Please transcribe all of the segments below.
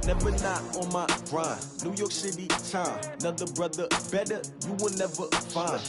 never not on my grind. New York City time, another brother better, you will never find.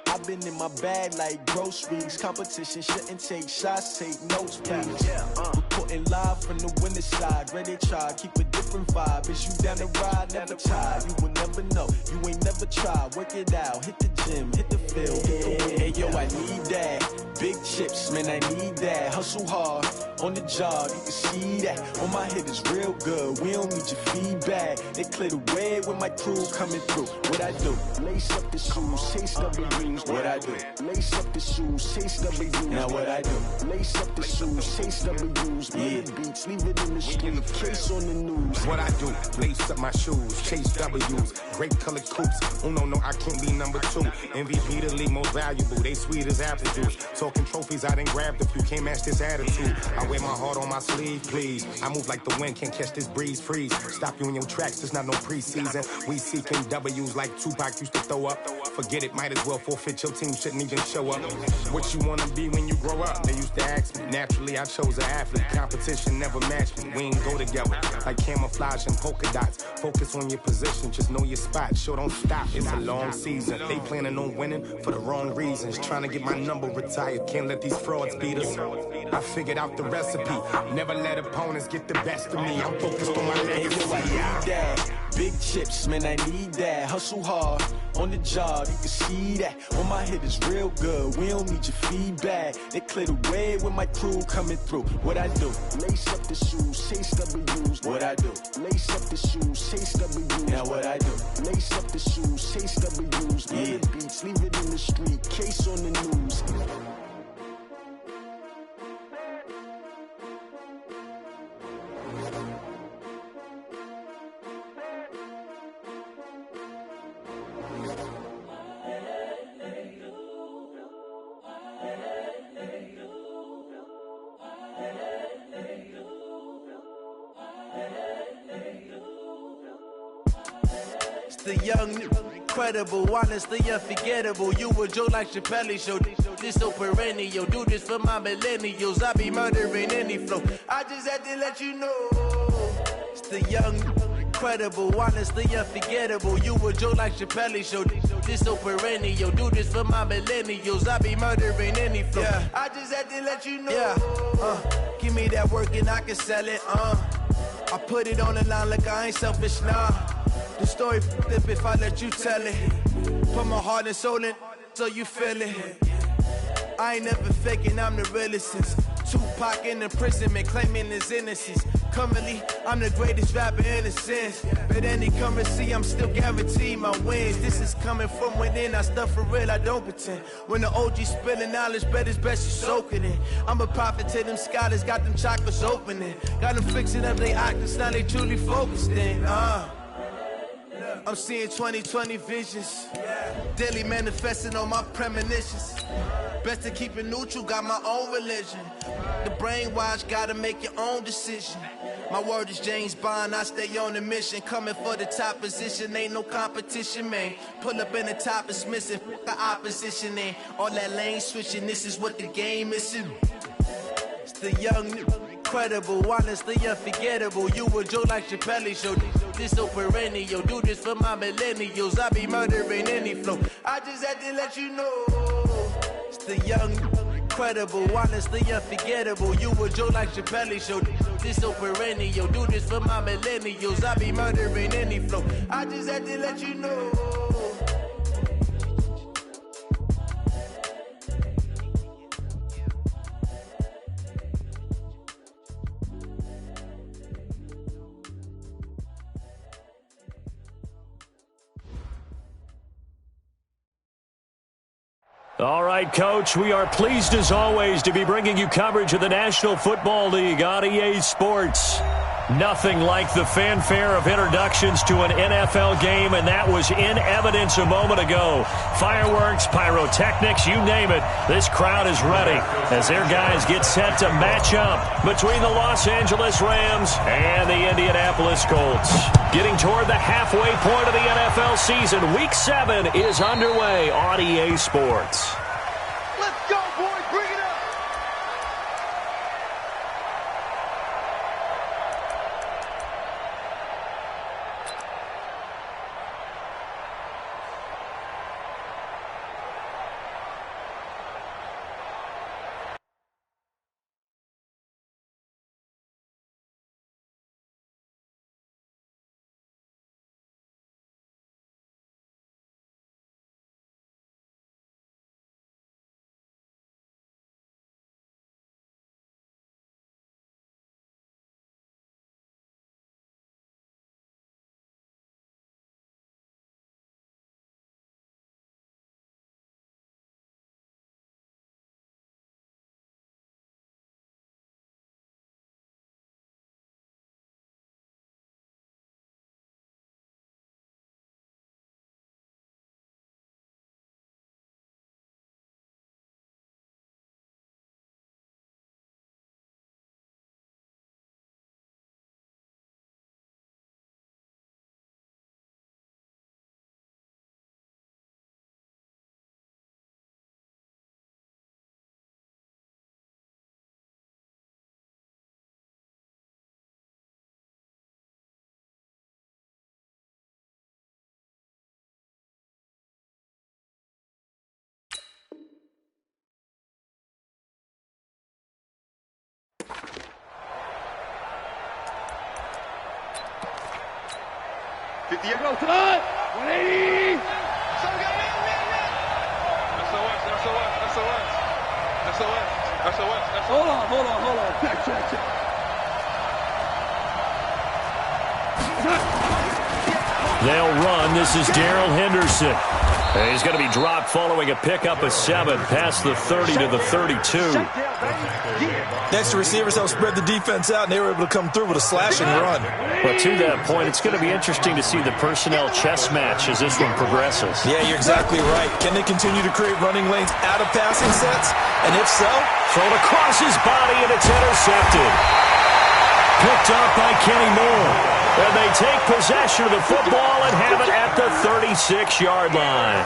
I've been in my bag like groceries. Competition shouldn't take shots, take notes, please. Reporting live from the winning side. Ready to try, keep a different vibe. Is you down the ride, never tired. You will never know, you ain't never tried. Work it out, hit the gym, hit the field, hit the win. Hey yo, I need that. Big chips, man, I need that. Hustle hard, on the job, you can see that. On my head is real good, we don't need your feedback. They clear the way with my crew coming through. What I do? Lace up the shoes, chase W's. What I do? Lace up the shoes, chase W's. Now what I do? Lace up the shoes, chase W's. Yeah. Beats, leave it in the street, case on the news. What I do? Lace up my shoes, chase W's. Great colored coops. Oh no, I can't be number 2. MVP the league most valuable. They sweet as apple juice. Talking trophies, I done grabbed a few. Can't match this attitude. I wear my heart on my sleeve, please. I move like the wind, can't catch this breeze, freeze. Stop you in your tracks, there's not no preseason. We seeking W's like Tupac used to throw up. Forget it, might as well forfeit, your team shouldn't even show up. What you wanna be when you grow up? They used to ask me. Naturally, I chose an athlete. Competition never matched me. We ain't go together like camouflage and polka dots. Focus on your position, just know your spot. Sure, don't stop, it's a long season. They planning on winning for the wrong reasons. Trying to get my number retired, can't let these frauds beat us. I figured out the recipe. Never let opponents get the best of me. I'm focused on my legacy. I need that. Big chips, man, I need that. Hustle hard, on the job, you can see that. On my head is real good, we don't need your feedback. They clear the way with my crew coming through. What I do? Lace up the shoes, chase W's. What I do? Lace up the shoes, chase W's. Now what I do? Lace up the shoes, chase W's. Yeah. Beats, leave it in the street, case on the news. The young, incredible, honestly unforgettable. You a Joe like Chappelle show. This so perennial. Do this for my millennials. I be murdering any flow. I just had to let you know. It's the young, incredible, honestly unforgettable. You a Joe like Chappelle show. This so perennial. Do this for my millennials. I be murdering any flow. Yeah. I just had to let you know. Yeah. Give me that work and I can sell it. I put it on the line like I ain't selfish, nah. The story flip if I let you tell it. Put my heart and soul in so you feel it. I ain't never faking, I'm the realest since Tupac in imprisonment, claiming his innocence. Currently, I'm the greatest rapper in a sense. But any currency, I'm still guaranteed my wins. This is coming from within, I stuff for real, I don't pretend. When the OG spilling knowledge, bet it's best you soak it in. I'm a prophet to them scholars, got them chakras opening. Got them fixing up they octaves, now they truly focused in. I'm seeing 2020 visions, daily manifesting on my premonitions. Best to keep it neutral, got my own religion. The brainwash, gotta make your own decision. My word is James Bond, I stay on the mission. Coming for the top position, ain't no competition, man. Pull up in the top, it's missing, the opposition ain't. All that lane switching, this is what the game is. It's the young, incredible, honestly unforgettable. You a Joe like Chappelle show. This so perennial. Do this for my millennials. I be murdering any flow. I just had to let you know. It's the young, incredible, honestly unforgettable. You a Joe like Chappelle show. This so perennial. Do this for my millennials. I be murdering any flow. I just had to let you know. All right, Coach, we are pleased as always to be bringing you coverage of the National Football League on EA Sports. Nothing like the fanfare of introductions to an NFL game, and that was in evidence a moment ago. Fireworks, pyrotechnics, you name it. This crowd is ready as their guys get set to match up between the Los Angeles Rams and the Indianapolis Colts. Getting toward the halfway point of the NFL season, Week 7 is underway on EA Sports. Let's go, boys. Bring it up. 58. Go, son. 180. SOS. Hold on. Check. They'll run. This is Darrell Henderson. He's going to be dropped following a pickup of 7 past the 30 to the 32. Next, the receivers help spread the defense out, and they were able to come through with a slashing run. Well, to that point, it's going to be interesting to see the personnel chess match as this one progresses. Yeah, you're exactly right. Can they continue to create running lanes out of passing sets? And if so, thrown across his body, and it's intercepted. Picked up by Kenny Moore. And they take possession of the football and have it at the 36-yard line.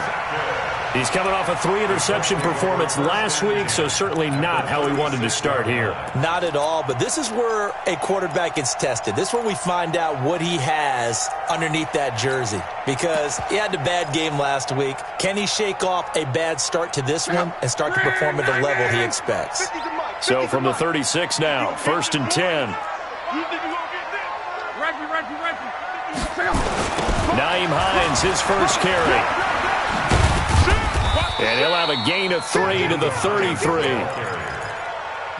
He's coming off a 3-interception performance last week, so certainly not how he wanted to start here. Not at all, but this is where a quarterback gets tested. This is where we find out what he has underneath that jersey, because he had a bad game last week. Can he shake off a bad start to this one and start to perform at the level he expects? So from the 36 now, 1st and 10. Nyheim Hines, his first carry. And he'll have a gain of 3 to the 33.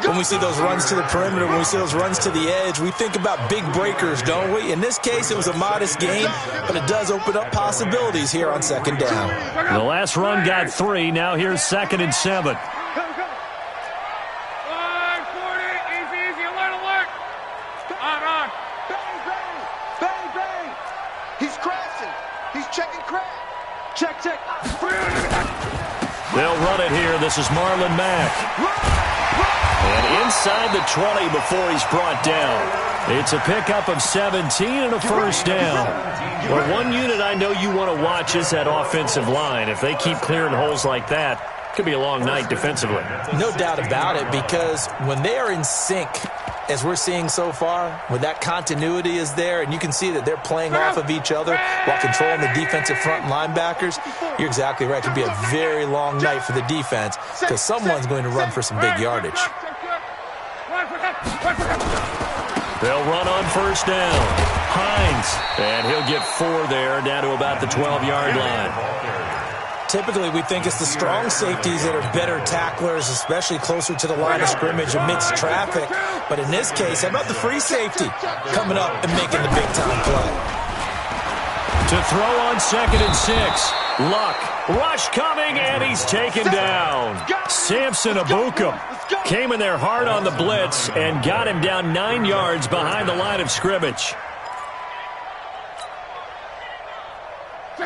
When we see those runs to the perimeter, when we see those runs to the edge, we think about big breakers, don't we? In this case, it was a modest gain, but it does open up possibilities here on 2nd down. The last run got 3. Now here's 2nd and 7. They'll run it here. This is Marlon Mack. And inside the 20 before he's brought down. It's a pickup of 17 and a first down. Well, one unit I know you want to watch is that offensive line. If they keep clearing holes like that, it could be a long night defensively. No doubt about it, because when they are in sync, as we're seeing so far, when that continuity is there, and you can see that they're playing off of each other while controlling the defensive front linebackers, you're exactly right. It could be a very long night for the defense, because someone's going to run for some big yardage. They'll run on first down. Hines, and he'll get 4 there, down to about the 12-yard line. Typically, we think it's the strong safeties that are better tacklers, especially closer to the line of scrimmage amidst traffic. But in this case, how about the free safety coming up and making the big-time play? To throw on 2nd and 6. Luck. Rush coming, and he's taken down. Samson Abukum came in there hard on the blitz and got him down 9 yards behind the line of scrimmage.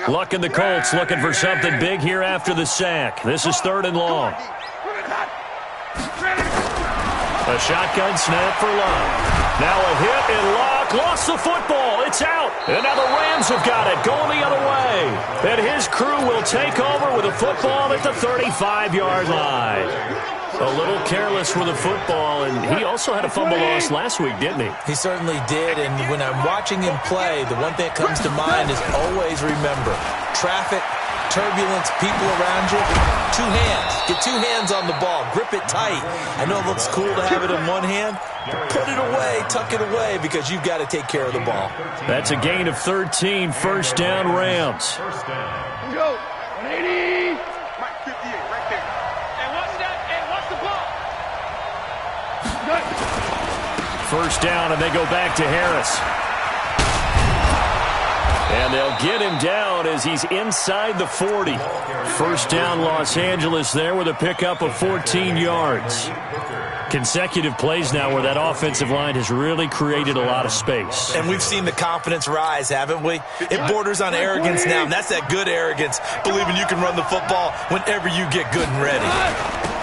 Luck and the Colts looking for something big here after the sack. This is 3rd and long. A shotgun snap for Luck. Now a hit, and Luck lost the football. It's out. And now the Rams have got it, going the other way. And his crew will take over with a football at the 35-yard line. A little careless with the football, and he also had a fumble loss last week, didn't he? He certainly did, and when I'm watching him play, the one thing that comes to mind is always remember, traffic, turbulence, people around you, 2 hands. Get 2 hands on the ball. Grip it tight. I know it looks cool to have it in one hand, but put it away, tuck it away, because you've got to take care of the ball. That's a gain of 13, first down Rams. Go, 180. Mike 58, right there. And what's the ball? First down, and they go back to Harris. And they'll get him down as he's inside the 40. First down, Los Angeles there with a pickup of 14 yards. Consecutive plays now where that offensive line has really created a lot of space. And we've seen the confidence rise, haven't we? It borders on arrogance now, and that's that good arrogance, believing you can run the football whenever you get good and ready.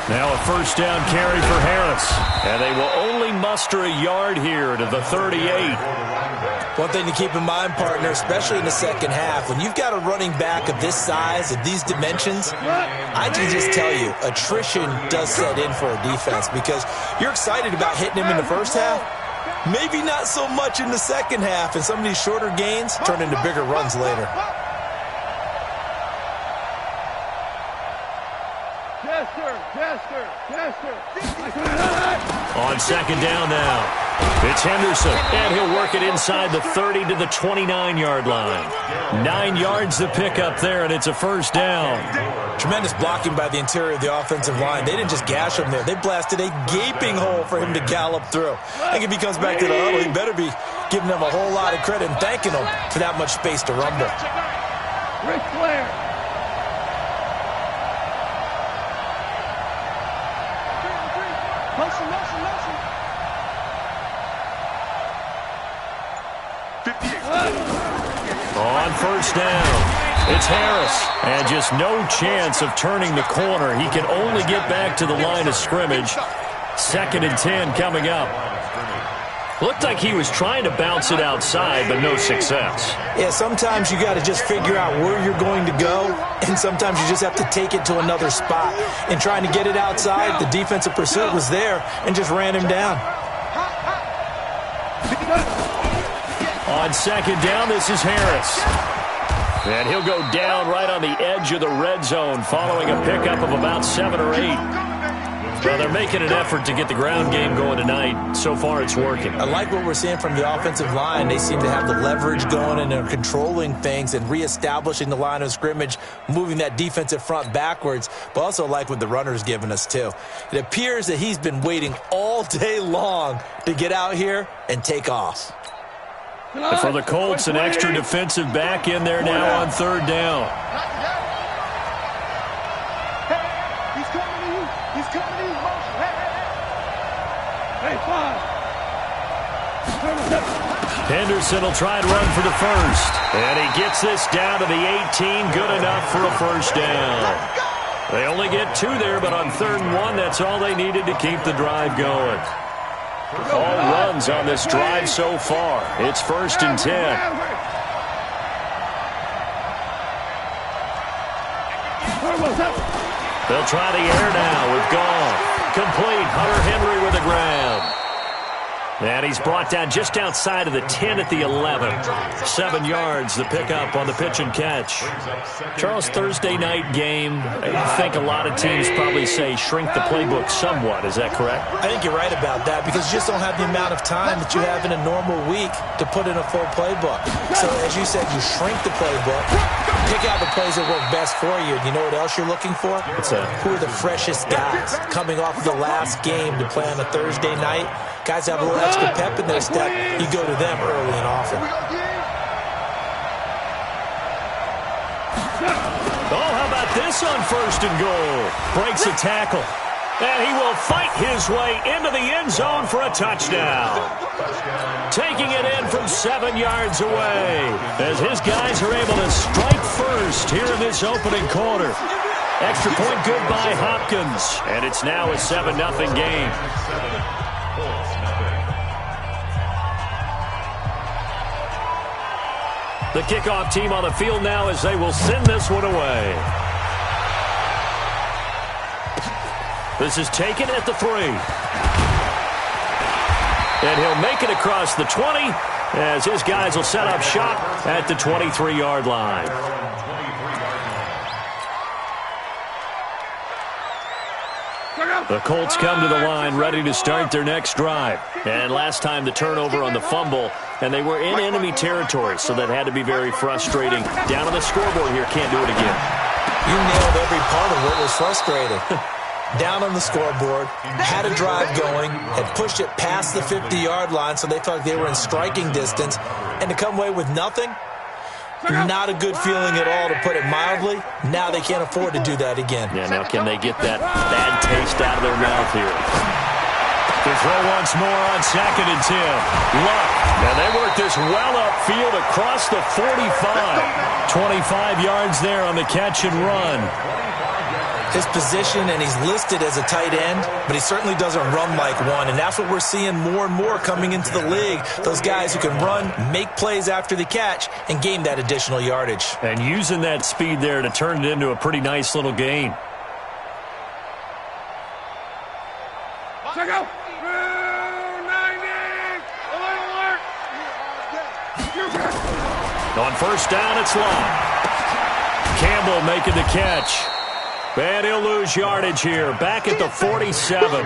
Now a first down carry for Harris. And they will only muster a yard here to the 38. One thing to keep in mind, partner, especially in the second half, when you've got a running back of this size, of these dimensions, I can just tell you, attrition does set in for a defense, because you're excited about hitting him in the first half, maybe not so much in the second half, and some of these shorter gains turn into bigger runs later. Yes, sir. On second down now. It's Henderson, and he'll work it inside the 30 to the 29-yard line. 9 yards to pick up there, and it's a first down. Tremendous blocking by the interior of the offensive line. They didn't just gash him there. They blasted a gaping hole for him to gallop through. I think if he comes back to the huddle, he better be giving them a whole lot of credit and thanking them for that much space to rumble. Ric Flair. Motion. On first down, it's Harris. And just no chance of turning the corner. He can only get back to the line of scrimmage. 2nd and 10 coming up. Looked like he was trying to bounce it outside, but no success. Yeah, sometimes you got to just figure out where you're going to go, and sometimes you just have to take it to another spot. In trying to get it outside, the defensive pursuit was there and just ran him down. On 2nd down, this is Harris. And he'll go down right on the edge of the red zone following a pickup of about 7 or 8. Well, they're making an effort to get the ground game going tonight. So far, it's working. I like what we're seeing from the offensive line. They seem to have the leverage going, and they're controlling things and reestablishing the line of scrimmage, moving that defensive front backwards, but also like what the runner's giving us, too. It appears that he's been waiting all day long to get out here and take off. And for the Colts, an extra defensive back in there now on 3rd down. He's coming to you. Hey, 5. Henderson will try and run for the first. And he gets this down to the 18. Good enough for a first down. They only get 2 there, but on 3rd and 1, that's all they needed to keep the drive going. All runs on this drive so far. It's 1st and 10. They'll try the air now with Goff. Complete. Hunter Henry with the grab. And he's brought down just outside of the 10 at the 11. 7 yards, the pickup on the pitch and catch. Charles, Thursday night game, I think a lot of teams probably say shrink the playbook somewhat. Is that correct? I think you're right about that because you just don't have the amount of time that you have in a normal week to put in a full playbook. So, as you said, you shrink the playbook, pick out the plays that work best for you. You know what else you're looking for? What's that? Who are the freshest guys coming off the last game to play on a Thursday night? Guys have a little extra pep in their step. You go to them early and often. Oh, how about this on 1st and goal? Breaks a tackle. And he will fight his way into the end zone for a touchdown. Taking it in from 7 yards away as his guys are able to strike first here in this opening quarter. Extra point good by Hopkins. And it's now a 7-0 game. The kickoff team on the field now as they will send this one away. This is taken at the 3. And he'll make it across the 20 as his guys will set up shop at the 23-yard line. The Colts come to the line ready to start their next drive. And last time the turnover on the fumble, and they were in enemy territory, so that had to be very frustrating. Down on the scoreboard here, can't do it again. You nailed every part of what was frustrating. Down on the scoreboard, had a drive going, had pushed it past the 50-yard line, so they felt like they were in striking distance, and to come away with nothing, not a good feeling at all, to put it mildly. Now they can't afford to do that again. Yeah, now can they get that bad taste out of their mouth here? To throw once more on 2nd and 10. Luck. And they work this well upfield across the 45. 25 yards there on the catch and run. His position, and he's listed as a tight end, but he certainly doesn't run like one, and that's what we're seeing more and more coming into the league. Those guys who can run, make plays after the catch, and gain that additional yardage. And using that speed there to turn it into a pretty nice little gain. Check out. 90. On first down, it's Long. Campbell making the catch. And he'll lose yardage here. Back at the 47.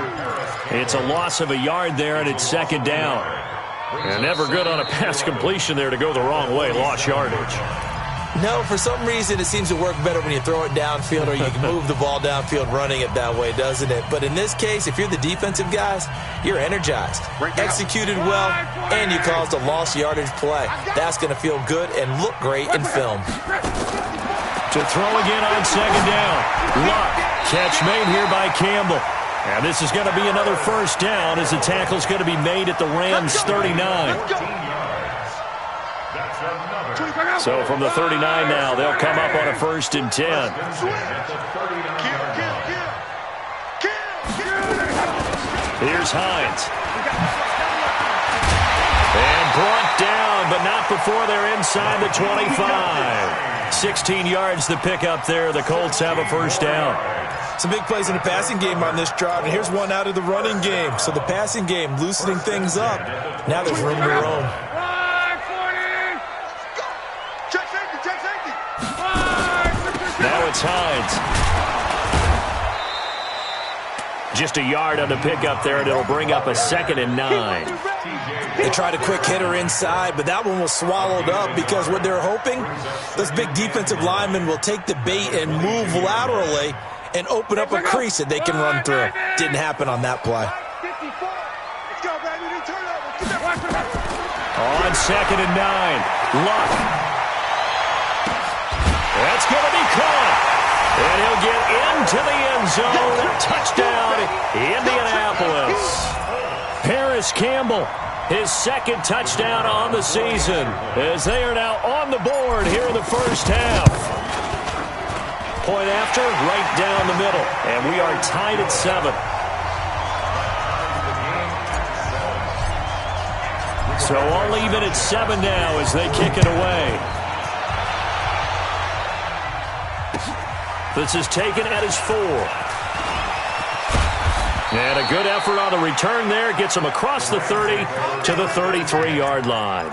It's a loss of a yard there, and it's second down. And never good on a pass completion there to go the wrong way. Lost yardage. No, for some reason it seems to work better when you throw it downfield or you can move the ball downfield running it that way, doesn't it? But in this case, if you're the defensive guys, you're energized, executed well, and you caused a lost yardage play. That's going to feel good and look great in film. To throw again on second down. Luck. Catch made here by Campbell. And this is going to be another first down as the tackle's going to be made at the Rams' 39. So from the 39 now, they'll come up on a 1st and 10. Here's Hines. And brought down, but not before they're inside the 25. 16 yards to pick up there. The Colts have a first down. Some big plays in the passing game on this drive, and here's one out of the running game. So the passing game loosening things up. Now there's room to roam. Now it's Hines. Just a yard on the pickup there, and it'll bring up a 2nd and 9. They tried a quick hitter inside, but that one was swallowed up because what they're hoping, those big defensive linemen will take the bait and move laterally and open up a crease that they can run through. Didn't happen on that play. On 2nd and 9, Luck. That's going to be caught. And he'll get into the end zone. Touchdown, Indianapolis. Paris Campbell, his 2nd touchdown on the season, as they are now on the board here in the first half. Point after, right down the middle. And we are tied at 7. So all even at 7 now as they kick it away. This is taken at his 4. And a good effort on the return there. Gets him across the 30 to the 33-yard line.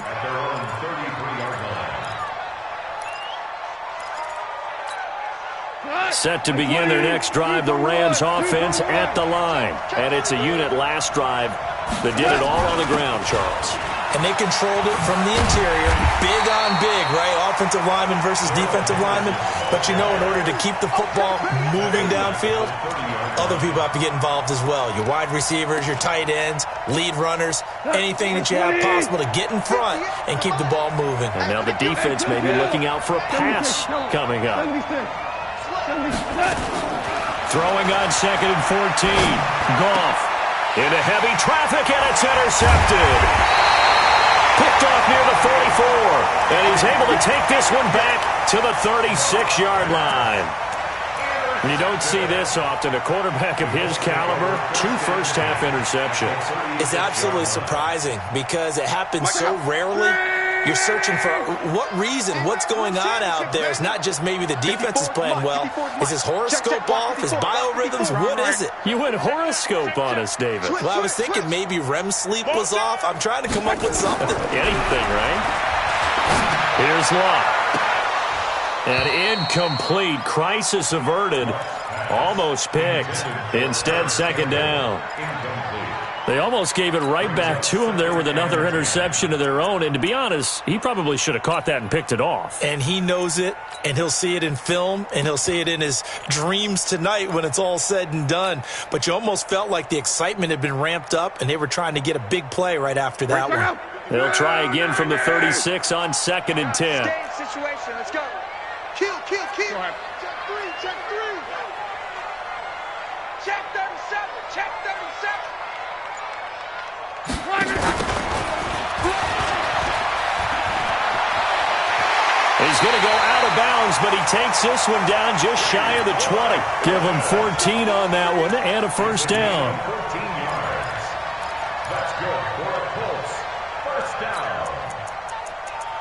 Set to begin their next drive, the Rams offense at the line. And it's a unit last drive that did it all on the ground, Charles. And they controlled it from the interior. Big on big, right? Offensive lineman versus defensive lineman. But you know, in order to keep the football moving downfield, other people have to get involved as well. Your wide receivers, your tight ends, lead runners, anything that you have possible to get in front and keep the ball moving. And now the defense may be looking out for a pass coming up. Throwing on 2nd and 14. Goff into heavy traffic, and it's intercepted. Picked off near the 44, and he's able to take this one back to the 36-yard line. And you don't see this often. A quarterback of his caliber, 2 first-half interceptions. It's absolutely surprising because it happens so rarely. You're searching for what reason, what's going on out there. It's not just maybe the defense is playing well. Is his horoscope off? His biorhythms? What is it? You went horoscope on us, David. Well, I was thinking maybe REM sleep was off. I'm trying to come up with something. Anything, right? Here's Luck. An incomplete. Crisis averted. Almost picked. Instead, 2nd down. They almost gave it right back to him there with another interception of their own. And to be honest, he probably should have caught that and picked it off. And he knows it, and he'll see it in film, and he'll see it in his dreams tonight when it's all said and done. But you almost felt like the excitement had been ramped up, and they were trying to get a big play right after that one. They'll try again from the 36 on 2nd and 10. Situation, let's go. Kill. Check 3. Check 37. Check 37. He's going to go out of bounds, but he takes this one down just shy of the 20. Give him 14 on that one and a first down. 14 yards. That's good for the Colts. First down.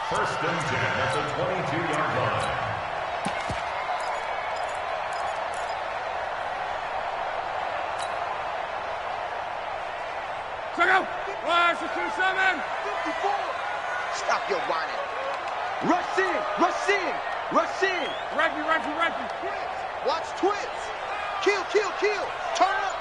1st and 10 at the 22-yard line. Check out. 57. 54. Stop your whining. Rush in. Rifle. Watch twins. Kill. Turn up.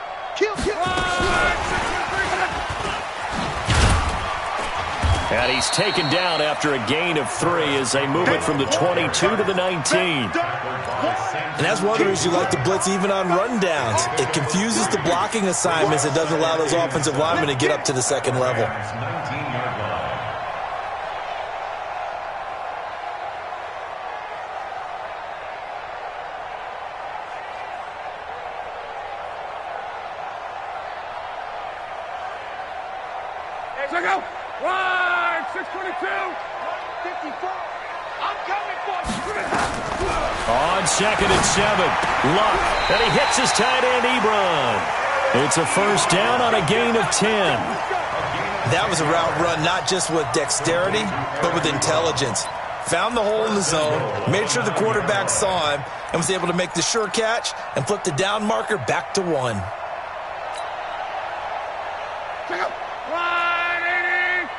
And he's taken down after a gain of 3 as they move it from the 22 to the 19. And that's one of the reasons you like to blitz even on rundowns. It confuses the blocking assignments. It doesn't allow those offensive linemen to get up to the second level. Check out. Right, 622. 54. I'm coming for you. On 2nd and 7, Luck, and he hits his tight end, Ebron. It's a first down on a gain of 10. That was a route run not just with dexterity, but with intelligence. Found the hole in the zone, made sure the quarterback saw him, and was able to make the sure catch and flip the down marker back to 1. Check out. Right, 80.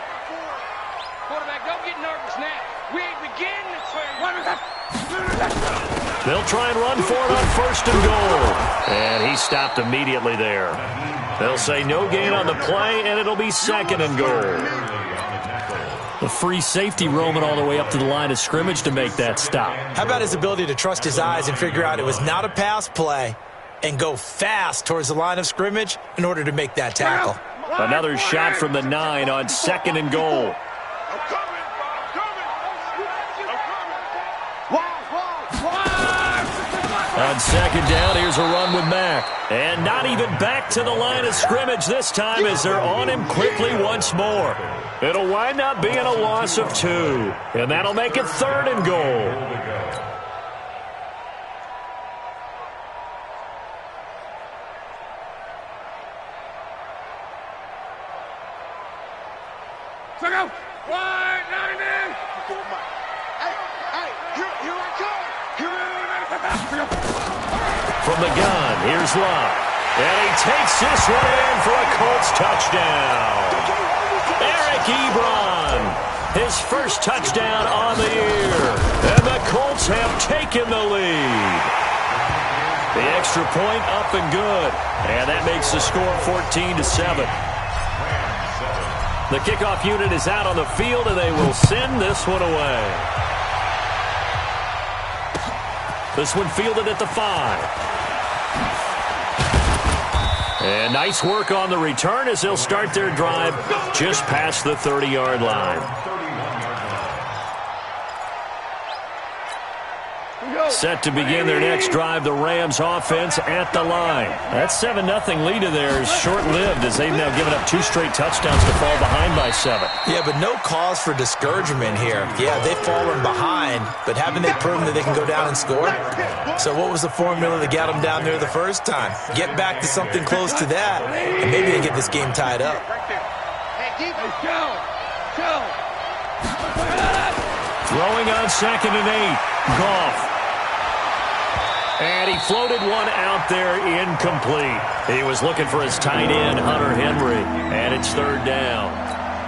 Quarterback, don't get nervous now. We ain't beginning to play. They'll try and run for it on 1st and goal. And he stopped immediately there. They'll say no gain on the play, and it'll be 2nd and goal. The free safety roaming all the way up to the line of scrimmage to make that stop. How about his ability to trust his eyes and figure out it was not a pass play and go fast towards the line of scrimmage in order to make that tackle? Another shot from the 9 on 2nd and goal. On 2nd down, here's a run with Mack. And not even back to the line of scrimmage this time as they're on him quickly once more. It'll wind up being a loss of 2. And that'll make it 3rd and goal. Check out. Right, 90. Hey, here I come. From the gun, here's Luck. And he takes this one in for a Colts touchdown. Eric Ebron, his first touchdown on the year. And the Colts have taken the lead. The extra point up and good. And that makes the score 14-7. The kickoff unit is out on the field, and they will send this one away. This one fielded at the 5. And nice work on the return as they'll start their drive just past the 30-yard line. Set to begin their next drive, the Rams offense at the line. That 7-0 lead of theirs short-lived as they've now given up 2 straight touchdowns to fall behind by 7. Yeah, but no cause for discouragement here. Yeah, they've fallen behind, but haven't they proven that they can go down and score? So what was the formula that got them down there the first time? Get back to something close to that, and maybe they get this game tied up. Throwing on 2nd and 8, Goff. And he floated one out there incomplete. He was looking for his tight end, Hunter Henry, and it's 3rd down.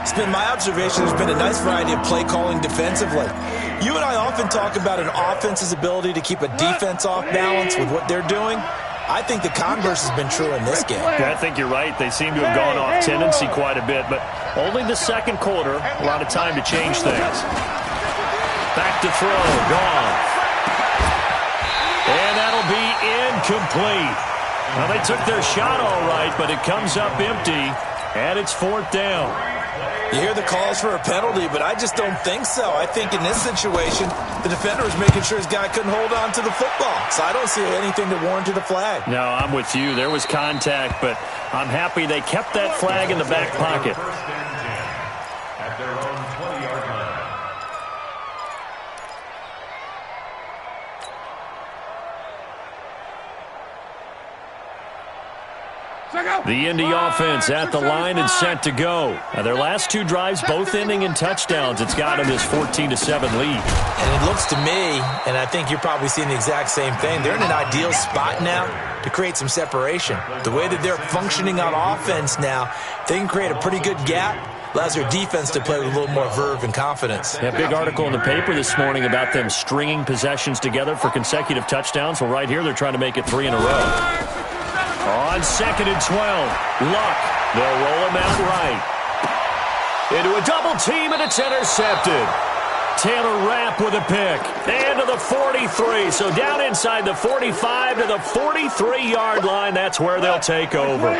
It's been my observation there's been a nice variety of play calling defensively. You and I often talk about an offense's ability to keep a defense off balance with what they're doing. I think the converse has been true in this game. Yeah, I think you're right. They seem to have gone off tendency quite a bit, but only the 2nd quarter, a lot of time to change things. Back to throw, gone. And that'll be incomplete. Well, they took their shot all right, but it comes up empty, and it's 4th down. You hear the calls for a penalty, but I just don't think so. I think in this situation, the defender was making sure his guy couldn't hold on to the football. So I don't see anything that warranted a flag. No, I'm with you. There was contact, but I'm happy they kept that flag in the back pocket. At their own 20-yard line. The Indy offense at the line and set to go. Now, their last 2 drives both ending in touchdowns. It's got them this 14-7 lead. And it looks to me, and I think you're probably seeing the exact same thing, they're in an ideal spot now to create some separation. The way that they're functioning on offense now, they can create a pretty good gap. Allows their defense to play with a little more verve and confidence. That big article in the paper this morning about them stringing possessions together for consecutive touchdowns. Well, right here, they're trying to make it 3 in a row. On 2nd and 12, Luck. They'll roll him out right. Into a double team, and it's intercepted. Taylor Rapp with a pick. And to the 43. So down inside the 45 to the 43-yard line. That's where they'll take over.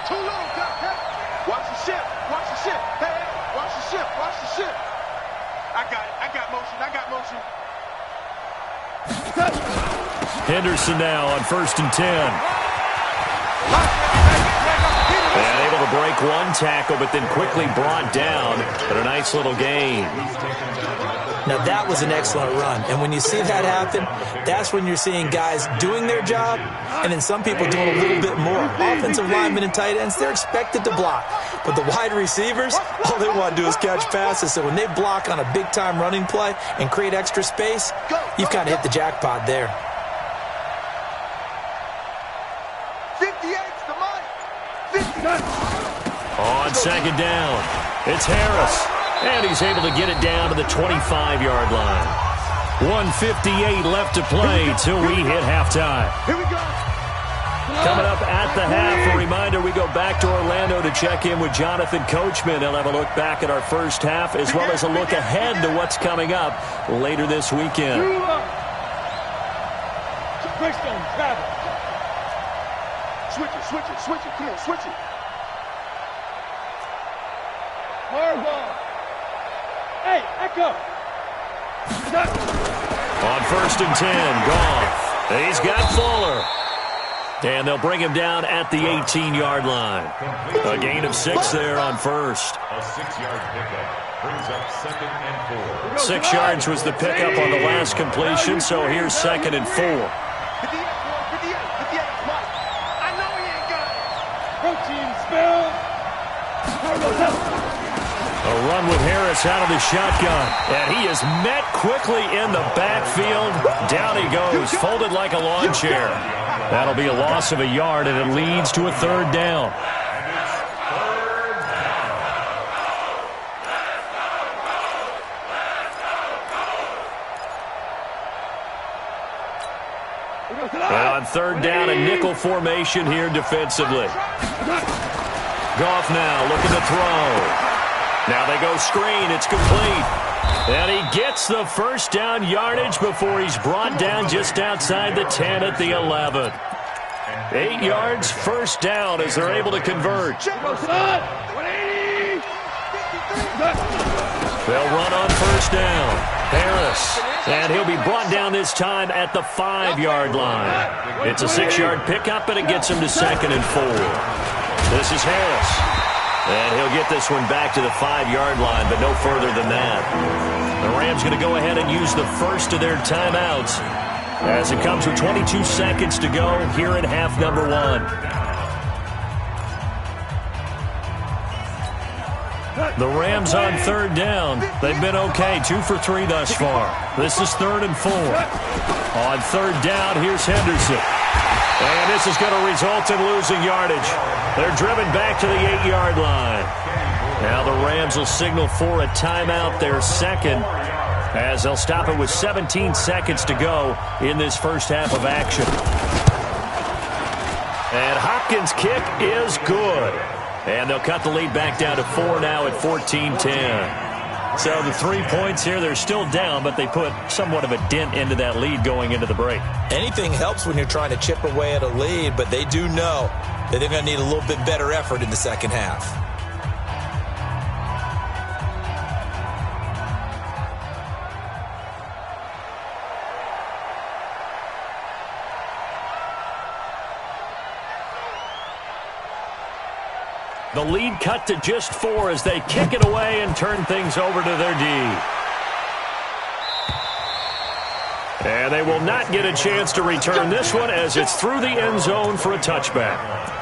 Too low, watch the ship. Watch the ship. Hey, watch the ship. Watch the ship. I got motion. Henderson now on 1st and 10. And able to break one tackle, but then quickly brought down. But a nice little gain. Now, that was an excellent run. And when you see that happen, that's when you're seeing guys doing their job and then some people doing a little bit more. Offensive linemen and tight ends, they're expected to block. But the wide receivers, all they want to do is catch passes. So when they block on a big-time running play and create extra space, you've kind of hit the jackpot there. 58's the money. 59. On 2nd down, it's Harris. And he's able to get it down to the 25-yard line. 1:58 left to play till we hit halftime. Here we go. Coming up at the half, a reminder, we go back to Orlando to check in with Jonathan Coachman. He'll have a look back at our first half as well as a look ahead to what's coming up later this weekend. Switch it. Come on, switch it. Hey, echo. On 1st and 10, Goff. He's got Fuller. And they'll bring him down at the 18-yard line. A gain of 6 there on 1st. A 6-yard pickup brings up 2nd and 4. 6 yards was the pickup on the last completion, so here's 2nd and 4. 58, Mike. I know he ain't got it. Protein spill. A run with Harris out of the shotgun. And he is met quickly in the backfield. Down he goes, folded like a lawn chair. That'll be a loss of a yard, and it leads to a 3rd down. And on 3rd down, a nickel formation here defensively. Goff now looking to throw. Now they go screen. It's complete. And he gets the 1st down yardage before he's brought down just outside the 10 at the 11. 8 yards, 1st down as they're able to convert. They'll run on 1st down. Harris. And he'll be brought down this time at the 5-yard line. It's a 6-yard pickup, and it gets him to 2nd and 4. This is Harris. And he'll get this one back to the 5-yard line, but no further than that. The Rams going to go ahead and use the first of their timeouts as it comes with 22 seconds to go here in half number 1. The Rams on 3rd down. They've been okay, 2 for 3 thus far. This is 3rd and 4. On 3rd down, here's Henderson. And this is going to result in losing yardage. They're driven back to the 8-yard line. Now the Rams will signal for a timeout, their 2nd, as they'll stop it with 17 seconds to go in this first half of action. And Hopkins' kick is good. And they'll cut the lead back down to 4 now at 14-10. So the 3 points here, they're still down, but they put somewhat of a dent into that lead going into the break. Anything helps when you're trying to chip away at a lead, but they do know that they're going to need a little bit better effort in the second half. The lead cut to just 4 as they kick it away and turn things over to their D. And they will not get a chance to return this one as it's through the end zone for a touchback.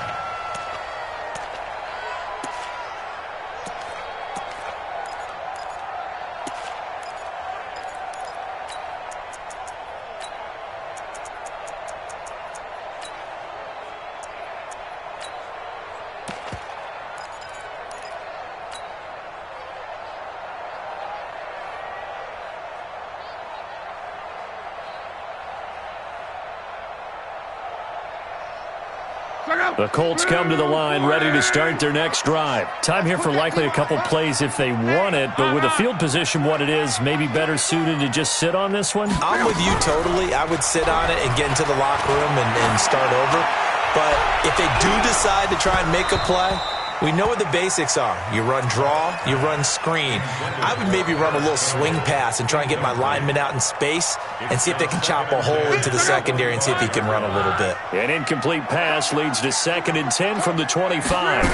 The Colts come to the line ready to start their next drive. Time here for likely a couple plays if they want it, but with the field position what it is, maybe better suited to just sit on this one? I'm with you totally. I would sit on it and get into the locker room and start over. But if they do decide to try and make a play, we know what the basics are. You run draw, you run screen. I would maybe run a little swing pass and try and get my lineman out in space and see if they can chop a hole into the secondary and see if he can run a little bit. An incomplete pass leads to 2nd and 10 from the 25.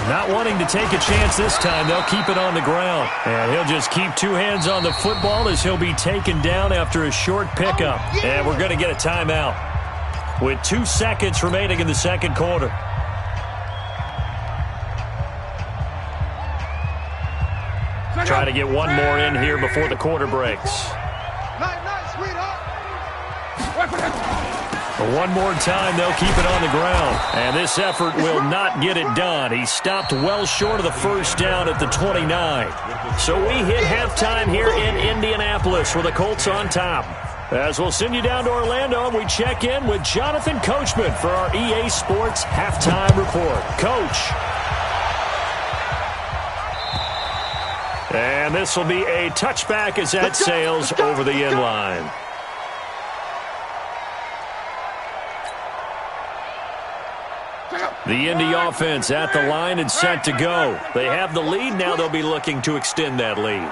Not wanting to take a chance this time, they'll keep it on the ground. And he'll just keep 2 hands on the football as he'll be taken down after a short pickup. And we're going to get a timeout with 2 seconds remaining in the second quarter. Try to get one more in here before the quarter breaks. One more time, they'll keep it on the ground. And this effort will not get it done. He stopped well short of the first down at the 29. So we hit halftime here in Indianapolis with the Colts on top. As we'll send you down to Orlando, and we check in with Jonathan Coachman for our EA Sports Halftime Report. Coach. And this will be a touchback as that sails over the end line. The Indy offense at the line and set to go. They have the lead. Now they'll be looking to extend that lead.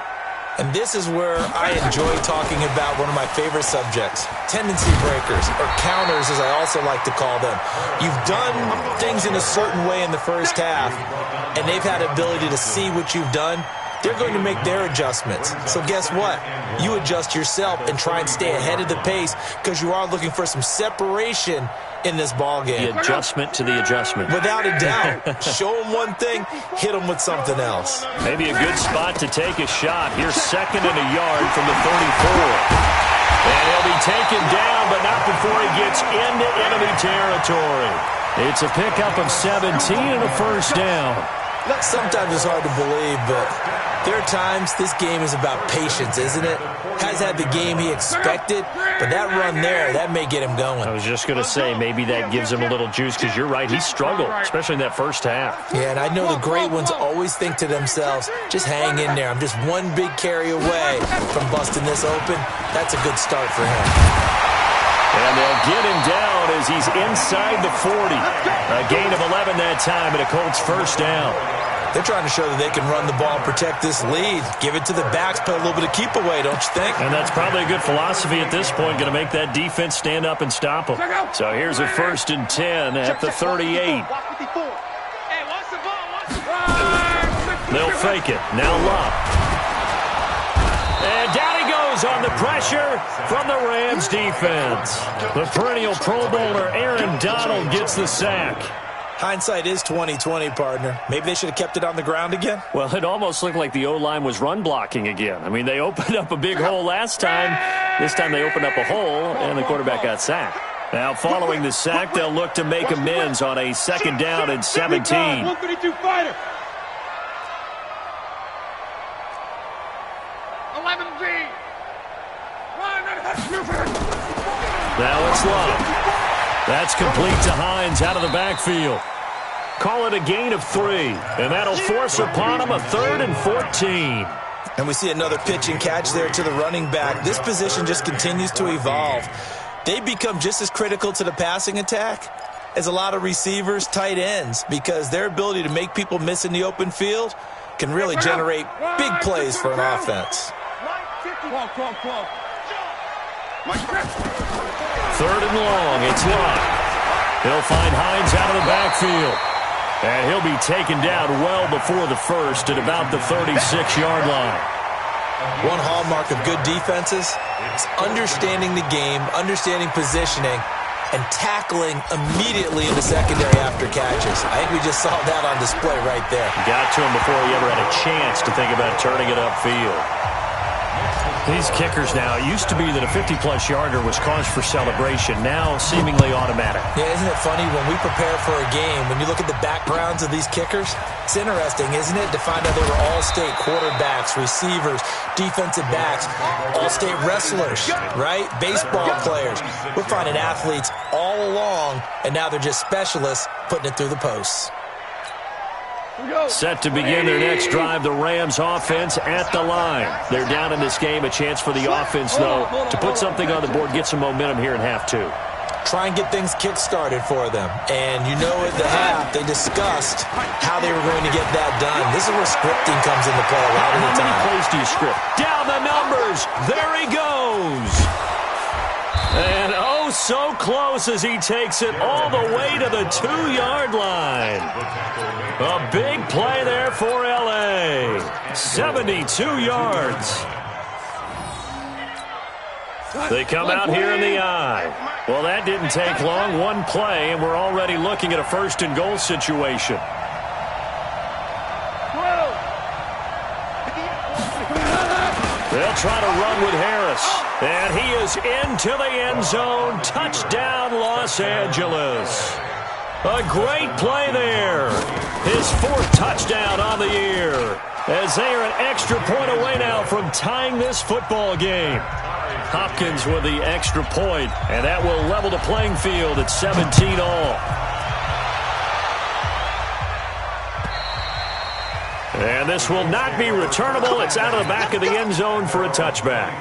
And this is where I enjoy talking about one of my favorite subjects, tendency breakers, or counters as I also like to call them. You've done things in a certain way in the first half, and they've had the ability to see what you've done. They're going to make their adjustments. So guess what? You adjust yourself and try and stay ahead of the pace because you are looking for some separation in this ball game. The adjustment to the adjustment. Without a doubt. Show them one thing, hit them with something else. Maybe a good spot to take a shot. Here's 2nd and a yard from the 34. And he'll be taken down, but not before he gets into enemy territory. It's a pickup of 17 and a first down. Sometimes it's hard to believe, but there are times this game is about patience, isn't it? Has had the game he expected, but that run there, that may get him going. I was just going to say, maybe that gives him a little juice, because you're right, he struggled, especially in that first half. Yeah, and I know the great ones always think to themselves, just hang in there. I'm just one big carry away from busting this open. That's a good start for him. And they'll get him down as he's inside the 40. A gain of 11 that time and a Colts first down. They're trying to show that they can run the ball and protect this lead. Give it to the backs, play a little bit of keep away, don't you think? And that's probably a good philosophy at this point, going to make that defense stand up and stop them. So here's a 1st and 10 at the 38. They'll fake it. Now Love. And down he goes on the pressure from the Rams defense. The perennial Pro Bowler Aaron Donald gets the sack. Hindsight is 20/20, partner. Maybe they should have kept it on the ground again? Well, it almost looked like the O-line was run blocking again. I mean, they opened up a big hole last time. This time they opened up a hole, and the quarterback got sacked. Now, following the sack, they'll look to make amends on a 2nd down and 17. 132 fighter. 11B. Now it's Love. That's complete to Hines out of the backfield. Call it a gain of 3, and that'll force upon him a 3rd and 14. And we see another pitch and catch there to the running back. This position just continues to evolve. They become just as critical to the passing attack as a lot of receivers, tight ends, because their ability to make people miss in the open field can really generate big plays for an offense. 3rd and long, it's Love. He'll find Hines out of the backfield. And he'll be taken down well before the first at about the 36-yard line. One hallmark of good defenses is understanding the game, understanding positioning, and tackling immediately in the secondary after catches. I think we just saw that on display right there. Got to him before he ever had a chance to think about turning it upfield. These kickers now, it used to be that a 50-plus yarder was cause for celebration. Now, seemingly automatic. Yeah, isn't it funny when we prepare for a game, when you look at the backgrounds of these kickers, it's interesting, isn't it, to find out they were all-state quarterbacks, receivers, defensive backs, all-state wrestlers, right? Baseball players. We're finding athletes all along, and now they're just specialists putting it through the posts. Set to begin their next drive, the Rams offense at the line. They're down in this game. A chance for the offense, though, to put something on the board, get some momentum here in half two. Try and get things kick-started for them. And you know at the half, they discussed how they were going to get that done. This is where scripting comes into play a lot of the time. How many plays do you script? Down the numbers. There he goes. And oh, so close as he takes it all the way to the 2-yard line. A big play there for L.A. 72 yards. They come out here in the eye. Well, that didn't take long. One play, and we're already looking at a first-and-goal situation. They'll try to run with Harris. And he is into the end zone. Touchdown, Los Angeles. A great play there. His fourth touchdown on the year. As they are an extra point away now from tying this football game. Hopkins with the extra point, and that will level the playing field at 17 all. And this will not be returnable. It's out of the back of the end zone for a touchback.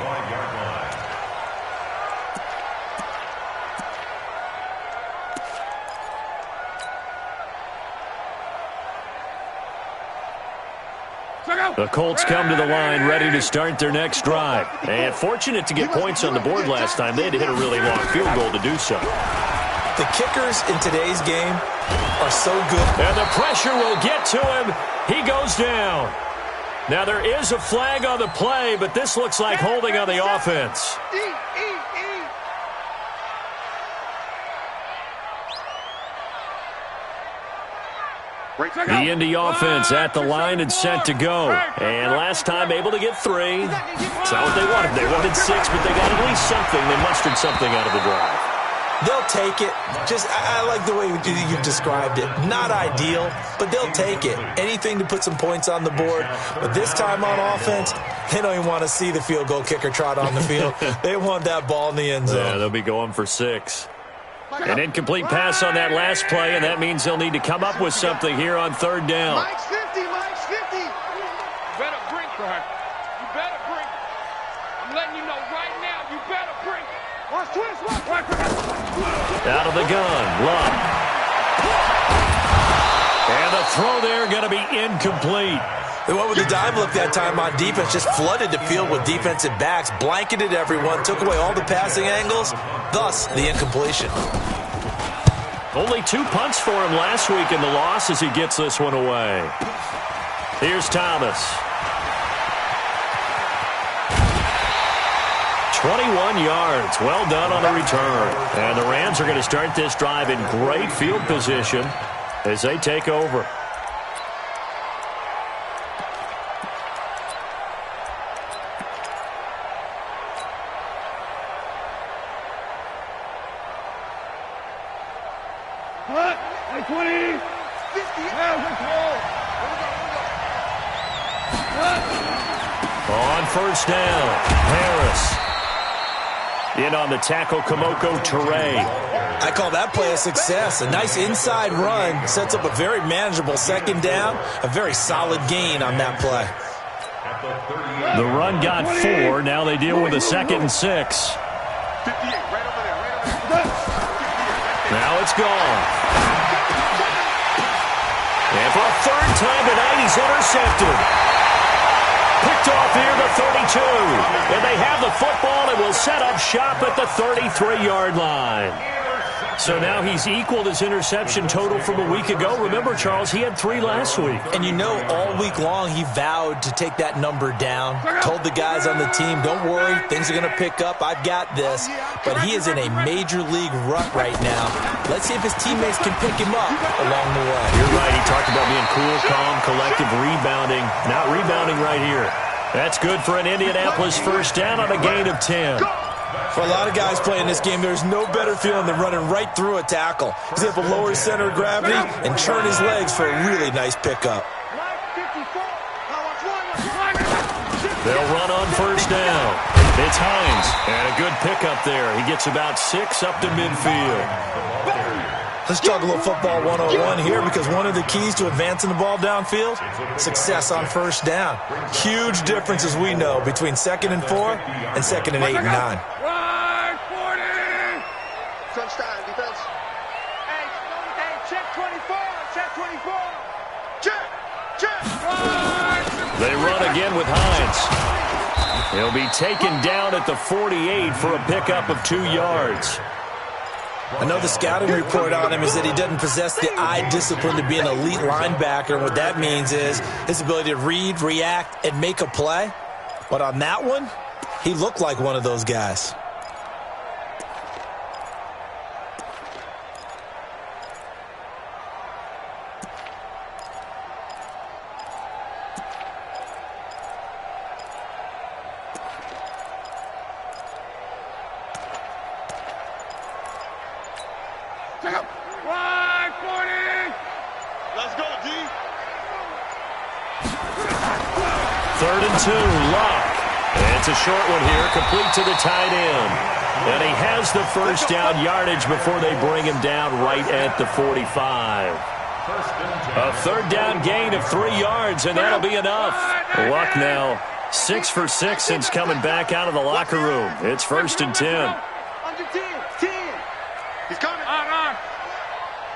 The Colts come to the line ready to start their next drive. And fortunate to get points on the board last time. They had to hit a really long field goal to do so. The kickers in today's game are so good. And the pressure will get to him. He goes down. Now there is a flag on the play, but this looks like holding on the offense. The Indy offense at the line and set to go. And last time able to get 3. It's not what they wanted. They wanted 6, but they got at least something. They mustered something out of the drive. They'll take it. I like the way you described it. Not ideal, but they'll take it. Anything to put some points on the board. But this time on offense, they don't even want to see the field goal kicker trot on the field. They want that ball in the end zone. Yeah, they'll be going for 6. An incomplete pass on that last play, and that means they'll need to come up with something here on third down. Mike's 50, Mike's 50. You better bring for her. You better bring. I'm letting you know right now, you better bring. Watch twist, watch. Out of the gun, Love. And the throw there going to be incomplete. They went with the dime look that time on defense, just flooded the field with defensive backs, blanketed everyone, took away all the passing angles, thus the incompletion. Only 2 punts for him last week in the loss as he gets this one away. Here's Thomas. 21 yards. Well done on the return. And the Rams are going to start this drive in great field position as they take over. On first down, Harris. In on the tackle, Kamoko Toure. I call that play a success. A nice inside run sets up a very manageable second down. A very solid gain on that play. The run got 4. Now they deal with a 2nd and 6. 58, right over there. Now it's gone. And for a third time tonight, he's intercepted. Picked off here the 32. And they have the football and will set up shop at the 33-yard line. So now he's equaled his interception total from a week ago. Remember, Charles, he had 3 last week. And you know, all week long he vowed to take that number down. Told the guys on the team, don't worry, things are going to pick up. I've got this. But he is in a major league rut right now. Let's see if his teammates can pick him up along the way. You're right. He talked about being cool, calm, collective, rebounding. Not rebounding right here. That's good for an Indianapolis first down on a gain of 10. For a lot of guys playing this game, there's no better feeling than running right through a tackle. He's able to lower his center of gravity and churn his legs for a really nice pickup. They'll run on first down. It's Hines, and a good pickup there. He gets about 6 up to midfield. Let's talk a little football 101 here, because one of the keys to advancing the ball downfield, success on first down. Huge difference, as we know, between 2nd and 4 and 2nd and 8 and 9. Crunch time, defense. Hey, check 24, check 24. Check. They run again with Hines. He'll be taken down at the 48 for a pickup of 2 yards. I know the scouting report on him is that he doesn't possess the eye discipline to be an elite linebacker, and what that means is his ability to read, react, and make a play. But on that one, he looked like one of those guys. Let's go, D. 3rd and 2, Locke. It's a short one here, complete to the tight end. And he has the first down yardage before they bring him down right at the 45. A 3rd down gain of 3 yards, and that'll be enough. Luck now 6 for 6 since coming back out of the locker room. It's 1st and 10. Under 10. He's coming.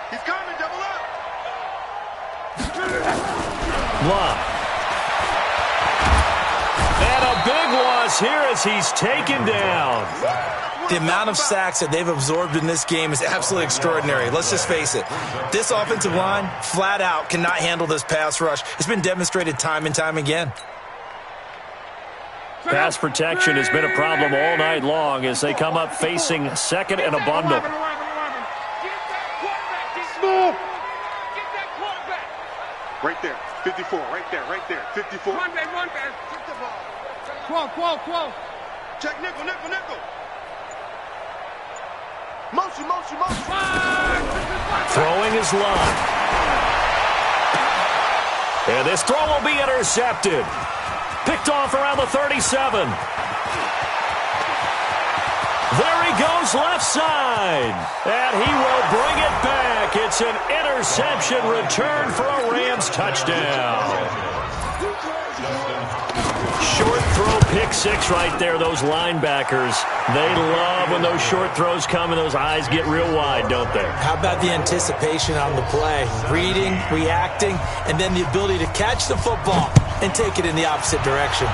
He's coming, double up. Luck. And a big loss here as he's taken down. The amount of sacks that they've absorbed in this game is absolutely extraordinary. Let's just face it. This offensive line, flat out, cannot handle this pass rush. It's been demonstrated time and time again. Pass protection has been a problem all night long as they come up facing 2nd and a bundle. Right there, 54, right there, 54. Run back. Check the ball. 12. Check nickel. Motion. Throwing is Locke. And this throw will be intercepted. Picked off around the 37. There he goes left side. And he will bring it back. It's an interception return for a Rams touchdown. Short throw, pick 6 right there. Those linebackers, they love when those short throws come and those eyes get real wide, don't they? How about the anticipation on the play? Reading, reacting, and then the ability to catch the football and take it in the opposite direction.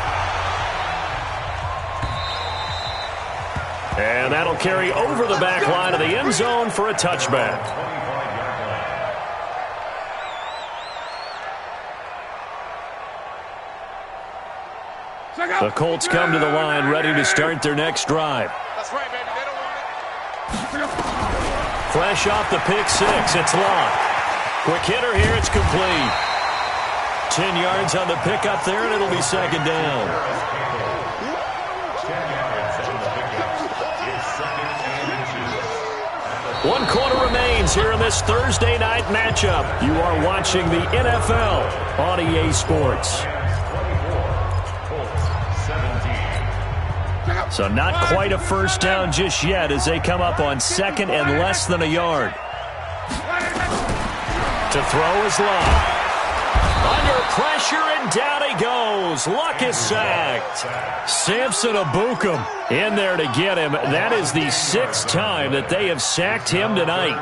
And that'll carry over the back line of the end zone for a touchback. The Colts come to the line ready to start their next drive. That's right, baby. They don't want it. Fresh off the pick 6, it's Locke. Quick hitter here, it's complete. 10 yards on the pickup there, and it'll be 2nd down. 1 quarter remains here in this Thursday night matchup. You are watching the NFL on EA Sports. So not quite a first down just yet as they come up on 2nd and less than a yard. To throw is Locke. Under pressure, and down he goes. Luck is sacked. Samson Abukum in there to get him. That is the 6th time that they have sacked him tonight.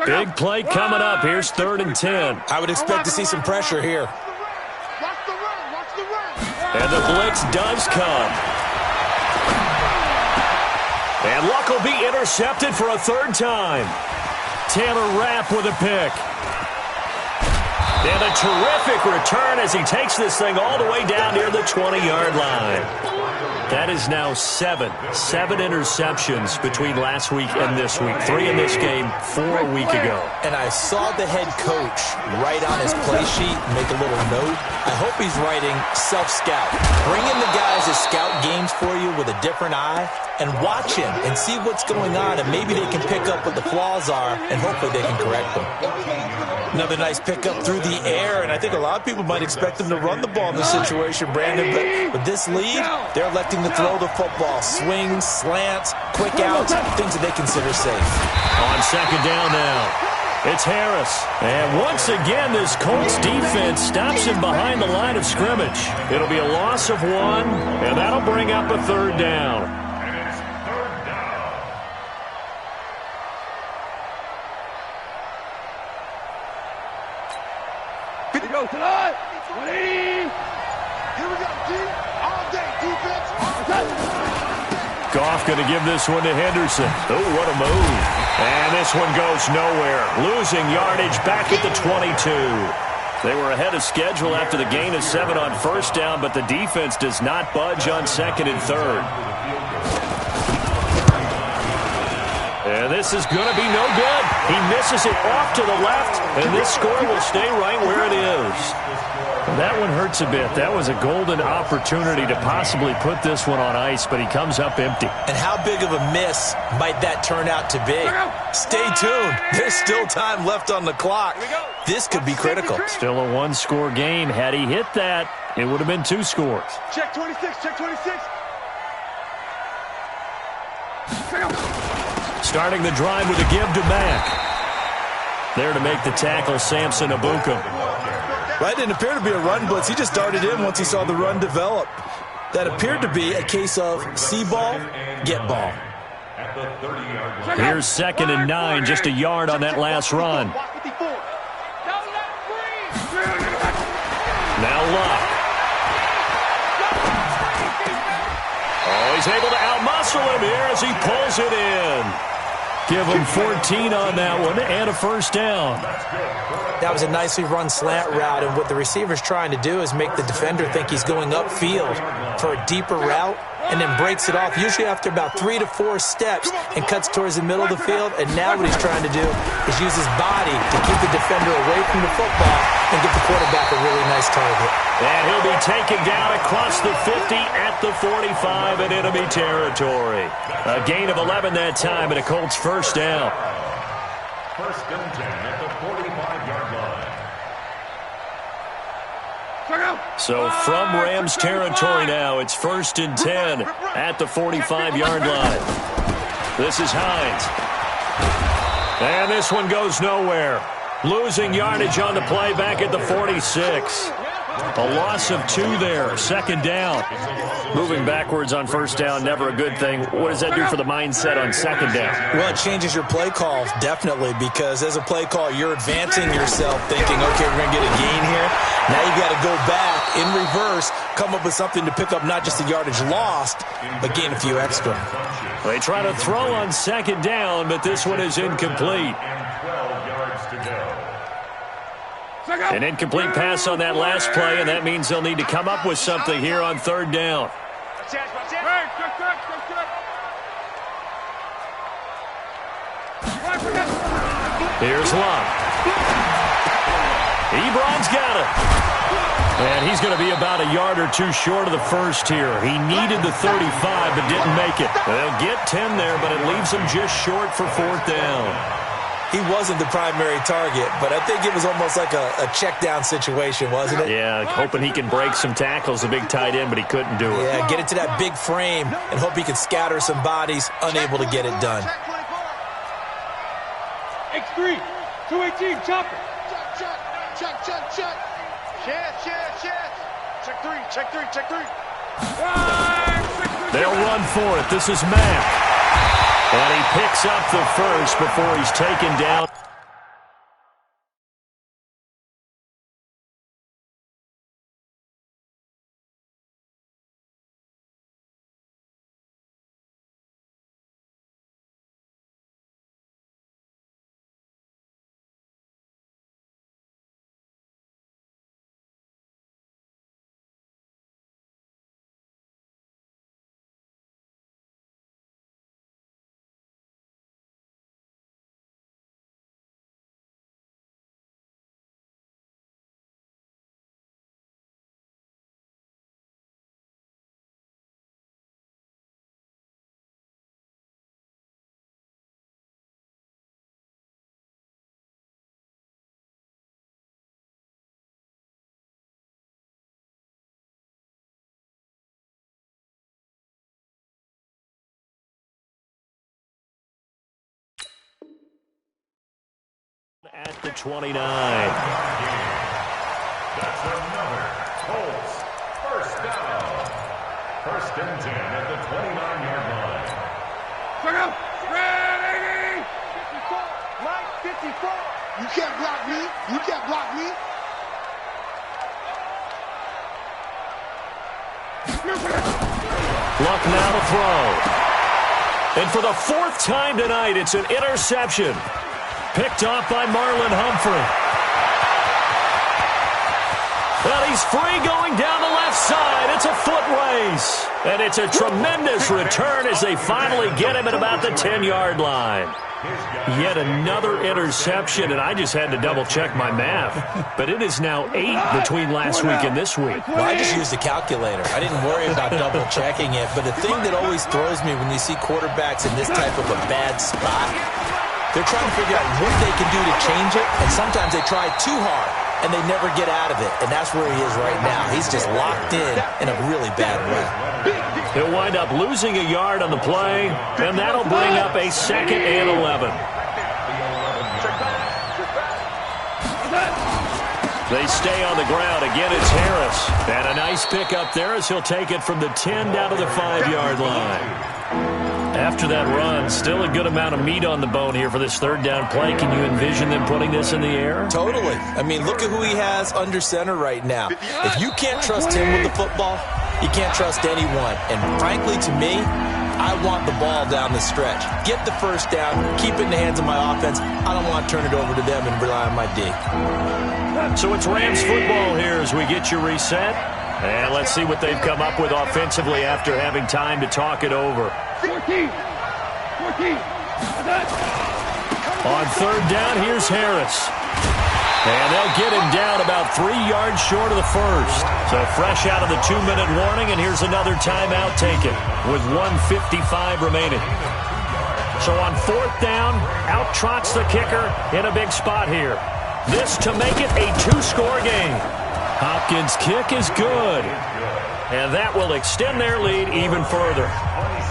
Big play coming up. Here's 3rd and 10. I would expect to see some pressure here. And the blitz does come. And Luck will be intercepted for a 3rd time. Taylor Rapp with a pick. And a terrific return as he takes this thing all the way down near the 20-yard line. That is now seven interceptions between last week and this week. 3 in this game, 4 a week ago. And I saw the head coach write on his play sheet, make a little note. I hope he's writing self-scout. Bring in the guys that scout games for you with a different eye and watch him and see what's going on, and maybe they can pick up what the flaws are, and hopefully they can correct them. Another nice pickup through the air, and I think a lot of people might expect them to run the ball in this situation, Brandon, but with this lead, they're electing to throw the football. Swings, slants, quick outs, things that they consider safe. On second down now. It's Harris. And once again, this Colts defense stops him behind the line of scrimmage. It'll be a loss of 1, and that'll bring up a third down. And it's third down. Here we go tonight. 180. Here we go, D. All day defense. Goff going to give this one to Henderson. Oh, what a move. And this one goes nowhere. Losing yardage back at the 22. They were ahead of schedule after the gain of 7 on first down, but the defense does not budge on second and third. And this is going to be no good. He misses it off to the left, and this score will stay right where it is. That one hurts a bit. That was a golden opportunity to possibly put this one on ice, but he comes up empty. And how big of a miss might that turn out to be? Stay tuned. There's still time left on the clock. This could be critical. Still a 1-score game. Had he hit that, it would have been 2 scores. Check 26, check 26. Starting the drive with a give to Mack. There to make the tackle, Samson Abukum. Right, didn't appear to be a run blitz. He just darted in once he saw the run develop. That appeared to be a case of see ball, get ball. Here's second and 9, just a yard on that last run. Now Luck. Oh, he's able to outmuscle him here as he pulls it in. Give him 14 on that one and a first down. That was a nicely run slant route, and what the receiver's trying to do is make the defender think he's going upfield for a deeper route and then breaks it off, usually after about 3 to 4 steps, and cuts towards the middle of the field. And now what he's trying to do is use his body to keep the defender away from the football and give the quarterback a really nice target. And he'll be taken down across the 50 at the 45 in enemy territory. A gain of 11 that time and a Colts first down. First and 10 at the 45-yard line. So from Rams territory now, it's first and 10 at the 45-yard line. This is Hines. And this one goes nowhere. Losing yardage on the play back at the 46. A loss of 2 there, second down. Moving backwards on first down, never a good thing. What does that do for the mindset on second down? Well, it changes your play call, definitely, because as a play call, you're advancing yourself thinking, okay, we're going to get a gain here. Now you got to go back in reverse, come up with something to pick up not just the yardage lost, but gain a few extra. They try to throw on second down, but this one is incomplete. And 12 yards to go. An incomplete pass on that last play, and that means they'll need to come up with something here on third down. Here's Luck. Ebron's got it. And he's going to be about a yard or 2 short of the first here. He needed the 35, but didn't make it. They'll get 10 there, but it leaves him just short for fourth down. He wasn't the primary target, but I think it was almost like a check down situation, wasn't it? Yeah, hoping he can break some tackles, a big tight end, but he couldn't do it. Yeah, get it to that big frame and hope he can scatter some bodies, unable to get it done. X3, 218, chopper. Check. Check 3. They'll run for it. This is Mack. And he picks up the first before he's taken down. at the 29. That's another Colts first down. First and 10 at the 29-yard line. Ready! 54. Mike, 54. You can't block me. You can't block me. Luck now to throw. And for the fourth time tonight, it's an interception. Picked off by Marlon Humphrey. Well, he's free going down the left side. It's a foot race. And it's a tremendous return as they finally get him at about the 10-yard line. Yet another interception, and I just had to double-check my math. But it is now 8 between last week and this week. Well, I just used a calculator. I didn't worry about double-checking it. But the thing that always throws me when you see quarterbacks in this type of a bad spot, they're trying to figure out what they can do to change it, and sometimes they try too hard, and they never get out of it. And that's where he is right now. He's just locked in a really bad way. He'll wind up losing a yard on the play, and that'll bring up a 2nd and 11. They stay on the ground. Again, it's Harris. And a nice pick up there as he'll take it from the 10 down to the 5-yard line. After that run, still a good amount of meat on the bone here for this third down play. Can you envision them putting this in the air? Totally. I mean, look at who he has under center right now. If you can't trust him with the football, you can't trust anyone. And frankly, to me, I want the ball down the stretch. Get the first down, keep it in the hands of my offense. I don't want to turn it over to them and rely on my D. So it's Rams football here as we get you reset. And let's see what they've come up with offensively after having time to talk it over. 14. On third down, here's Harris. And they'll get him down about 3 yards short of the first. So fresh out of the 2-minute warning, and here's another timeout taken with 1:55 remaining. So on fourth down, out trots the kicker in a big spot here. This to make it a 2-score game. Hopkins' kick is good. And that will extend their lead even further.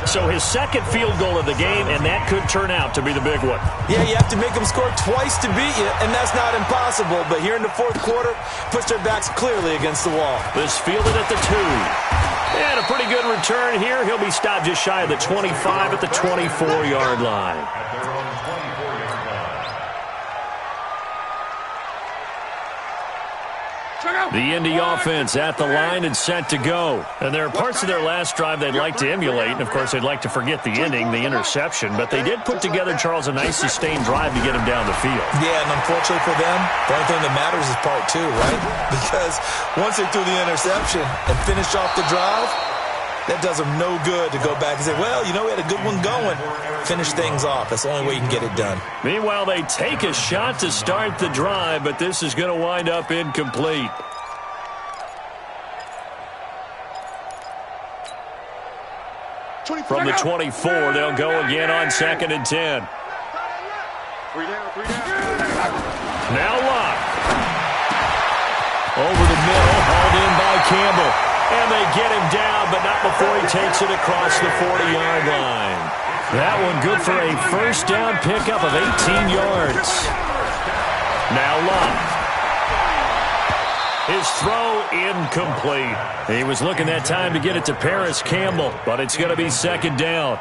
So his second field goal of the game, and that could turn out to be the big one. Yeah, you have to make them score twice to beat you, and that's not impossible. But here in the fourth quarter, puts their backs clearly against the wall. This fielded at the 2. And a pretty good return here. He'll be stopped just shy of the 25 at the 24-yard line. The Indy offense at the line and set to go. And there are parts of their last drive they'd like to emulate. And, of course, they'd like to forget the ending, the interception. But they did put together, Charles, a nice sustained drive to get him down the field. Yeah, and unfortunately for them, the only thing that matters is part 2, right? Because once they threw the interception and finished off the drive, that does them no good to go back and say, well, you know, we had a good one going. Finish things off. That's the only way you can get it done. Meanwhile, they take a shot to start the drive, but this is going to wind up incomplete. From the 24, they'll go again on 2nd and 10. Now Luck. Over the middle, hauled in by Campbell. And they get him down, but not before he takes it across the 40-yard line. That one good for a first down pickup of 18 yards. Now Luck. His throw incomplete. He was looking that time to get it to Paris Campbell, but it's going to be 2nd down.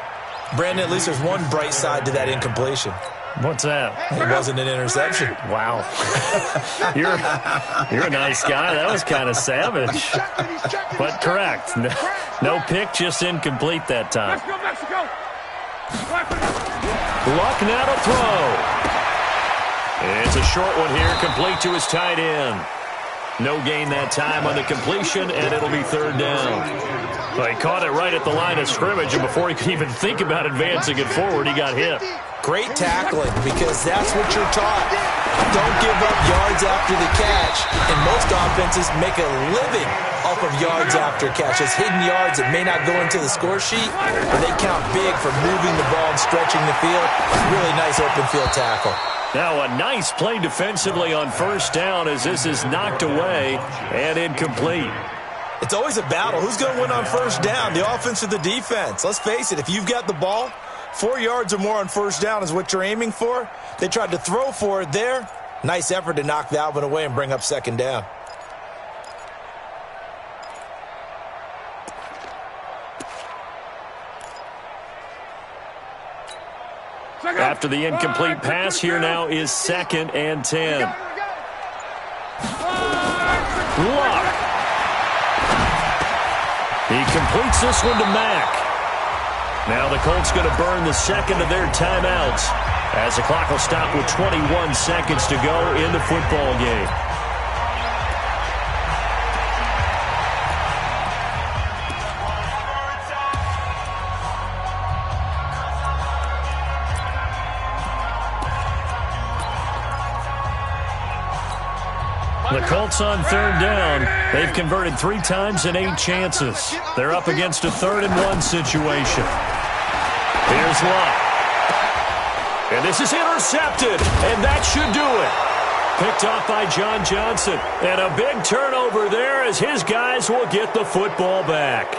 Brandon, at least there's one bright side to that incompletion. What's that? It wasn't an interception. Wow. You're a nice guy. That was kind of savage. But correct. No pick, just incomplete that time. Luck now to throw. It's a short one here, complete to his tight end. No gain that time on the completion, and it'll be 3rd down. Well, he caught it right at the line of scrimmage, and before he could even think about advancing it forward, he got hit. Great tackling, because that's what you're taught. Don't give up yards after the catch. And most offenses make a living off of yards after catch. It's hidden yards that may not go into the score sheet, but they count big for moving the ball and stretching the field. Really nice open field tackle. Now a nice play defensively on first down as this is knocked away and incomplete. It's always a battle. Who's going to win on first down, the offense or the defense? Let's face it, if you've got the ball, 4 yards or more on first down is what you're aiming for. They tried to throw for it there. Nice effort to knock that one away and bring up second down. After the incomplete pass, here now is 2nd and 10. Luck. He completes this one to Mack. Now the Colts going to burn the second of their timeouts as the clock will stop with 21 seconds to go in the football game. The Colts on 3rd down. They've converted 3 times in 8 chances. They're up against a 3rd and 1 situation. Here's Luck. And this is intercepted, and that should do it. Picked off by John Johnson. And a big turnover there as his guys will get the football back.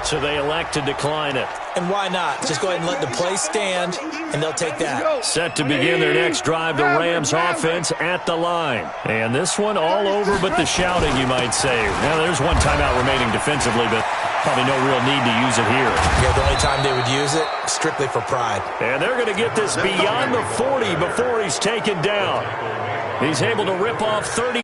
So they elect to decline it. And why not? Just go ahead and let the play stand, and they'll take that. Set to begin their next drive, the Rams offense at the line. And this one all over but the shouting, you might say. Now, there's one timeout remaining defensively, but probably no real need to use it here. Yeah, the only time they would use it, strictly for pride. And they're going to get this beyond the 40 before he's taken down. He's able to rip off 30.